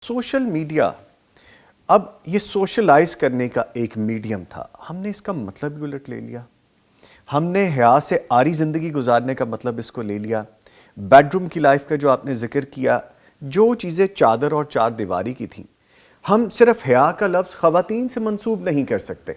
Social media اب یہ socialise کرنے کا ایک میڈیم تھا، ہم نے اس کا مطلب بھی الٹ لے لیا. ہم نے حیا سے آری زندگی گزارنے کا مطلب اس کو لے لیا. بیڈ روم کی لائف کا جو آپ نے ذکر کیا، جو چیزیں چادر اور چار دیواری کی تھیں، ہم صرف حیا کا لفظ خواتین سے منسوب نہیں کر سکتے.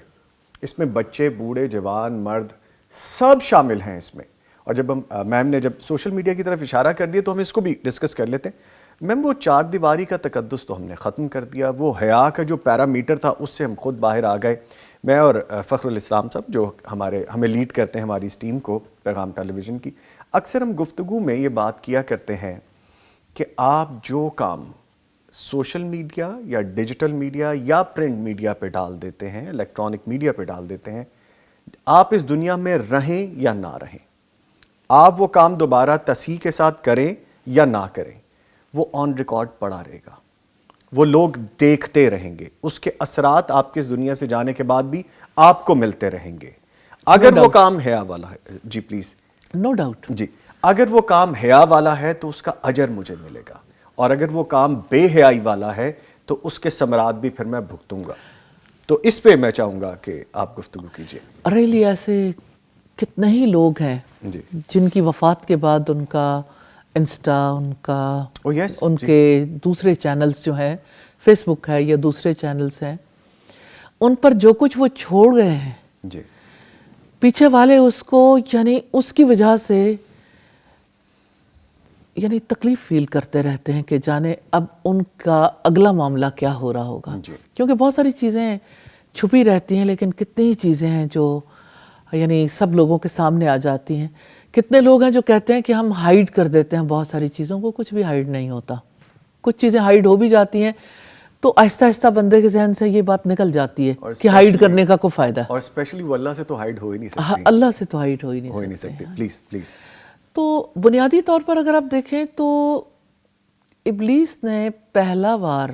اس میں بچے، بوڑھے، جوان، مرد سب شامل ہیں اس میں. اور جب ہم میم نے جب سوشل میڈیا کی طرف اشارہ کر دیا تو ہم اس کو بھی ڈسکس کر لیتے ہیں. میم وہ چار دیواری کا تقدس تو ہم نے ختم کر دیا، وہ حیا کا جو پیرامیٹر تھا اس سے ہم خود باہر آ گئے. میں اور فخر الاسلام صاحب جو ہمیں لیڈ کرتے ہیں ہماری اس ٹیم کو پیغام ٹیلی ویژن کی، اکثر ہم گفتگو میں یہ بات کیا کرتے ہیں کہ آپ جو کام سوشل میڈیا یا ڈیجیٹل میڈیا یا پرنٹ میڈیا پہ ڈال دیتے ہیں، الیکٹرانک میڈیا پہ ڈال دیتے ہیں، آپ اس دنیا میں رہیں یا نہ رہیں، آپ وہ کام دوبارہ تصحیح کے ساتھ کریں یا نہ کریں، وہ آن ریکارڈ پڑا رہے گا، وہ لوگ دیکھتے رہیں گے، اس کے اثرات آپ کے اس دنیا سے جانے کے بعد بھی آپ کو ملتے رہیں گے. اگر وہ کام حیا والا ہے، جی پلیز. No doubt. جی، اگر وہ کام حیا والا ہے تو اس کا اجر مجھے ملے گا، اور اگر وہ کام بے حیائی والا ہے تو اس کے ثمرات بھی پھر میں بھگتوں گا. تو اس پہ میں چاہوں گا کہ آپ گفتگو کیجئے. ریلی ایسے کتنے ہی لوگ ہیں جی جن کی وفات کے بعد ان کا انسٹا، ان کے دوسرے چینلز جو ہیں، فیس بک ہے یا دوسرے چینلز ہیں، ان پر جو کچھ وہ چھوڑ گئے ہیں، جی پیچھے والے اس کو یعنی اس کی وجہ سے یعنی تکلیف فیل کرتے رہتے ہیں کہ جانے اب ان کا اگلا معاملہ کیا ہو رہا ہوگا. کیونکہ بہت ساری چیزیں چھپی رہتی ہیں، لیکن کتنی ہی چیزیں ہیں جو یعنی سب لوگوں کے سامنے آ جاتی ہیں. کتنے لوگ ہیں جو کہتے ہیں کہ ہم ہائیڈ کر دیتے ہیں بہت ساری چیزوں کو، کچھ بھی ہائیڈ نہیں ہوتا. کچھ چیزیں ہائیڈ ہو بھی جاتی ہیں تو آہستہ آہستہ بندے کے ذہن سے یہ بات نکل جاتی ہے کہ ہائیڈ کرنے کا کوئی فائدہ ہے. اور اسپیشلی وہ اللہ سے تو ہائیڈ ہو ہی نہیں سکتی. اللہ سے تو ہائیڈ ہو ہی نہیں سکتی. Please please. تو بنیادی طور پر اگر آپ دیکھیں تو ابلیس نے پہلا بار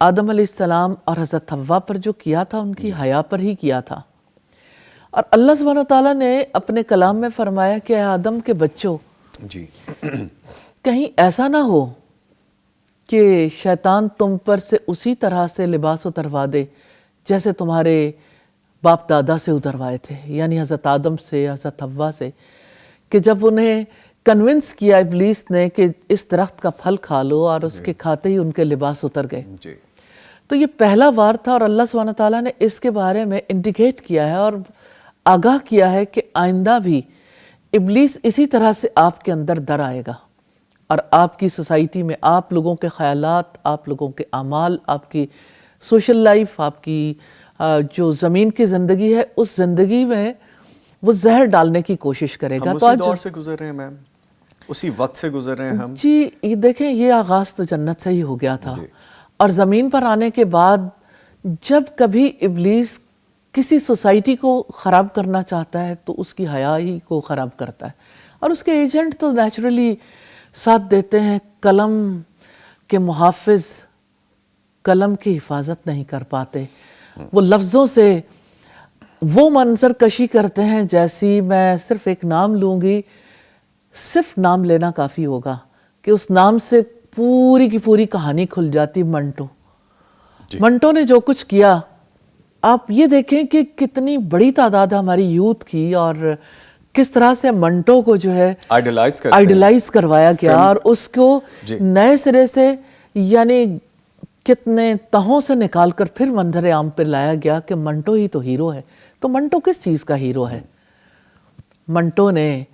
آدم علیہ السلام اور حضرت حوا پر جو کیا تھا ان کی حیا پر ہی کیا تھا. اور اللہ سبحانہ وتعالیٰ نے اپنے کلام میں فرمایا کہ اے آدم کے بچوں، جی کہیں ایسا نہ ہو کہ شیطان تم پر سے اسی طرح سے لباس اتروا دے جیسے تمہارے باپ دادا سے اتروائے تھے، یعنی حضرت آدم سے، حضرت حوا سے، کہ جب انہیں کنونس کیا ابلیس نے کہ اس درخت کا پھل کھا لو، اور اس کے کھاتے ہی ان کے لباس اتر گئے. تو یہ پہلا وار تھا، اور اللہ سبحانہ تعالیٰ نے اس کے بارے میں انڈیکیٹ کیا ہے اور آگاہ کیا ہے کہ آئندہ بھی ابلیس اسی طرح سے آپ کے اندر در آئے گا، اور آپ کی سوسائٹی میں آپ لوگوں کے خیالات، آپ لوگوں کے اعمال، آپ کی سوشل لائف، آپ کی جو زمین کی زندگی ہے، اس زندگی میں وہ زہر ڈالنے کی کوشش کرے گا. ہم اسی دور سے گزر رہے ہیں میم، اسی وقت سے گزر رہے ہیں ہم. جی یہ دیکھیں، یہ آغاز تو جنت سے ہی ہو گیا تھا، اور زمین پر آنے کے بعد جب کبھی ابلیس کسی سوسائٹی کو خراب کرنا چاہتا ہے تو اس کی حیا ہی کو خراب کرتا ہے. اور اس کے ایجنٹ تو نیچرلی ساتھ دیتے ہیں. قلم کے محافظ قلم کی حفاظت نہیں کر پاتے، وہ لفظوں سے وہ منظر کشی کرتے ہیں جیسی، میں صرف ایک نام لوں گی، صرف نام لینا کافی ہوگا کہ اس نام سے پوری کی پوری کہانی کھل جاتی. منٹو نے جو کچھ کیا، آپ یہ دیکھیں کہ کتنی بڑی تعداد ہماری یوتھ کی، اور کس طرح سے منٹو کو جو ہے آئیڈلائز کروایا گیا، اور اس کو نئے سرے سے یعنی کتنے تہوں سے نکال کر پھر منظر عام پہ لایا گیا کہ منٹو ہی تو ہیرو ہے. تو منٹو کس چیز کا ہیرو ہے؟ منٹو نے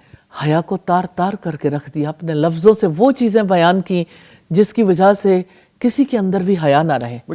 حیا کو تار تار کر کے رکھ دیا، اپنے لفظوں سے وہ چیزیں بیان کی جس کی وجہ سے کسی کے اندر بھی حیا نہ رہے.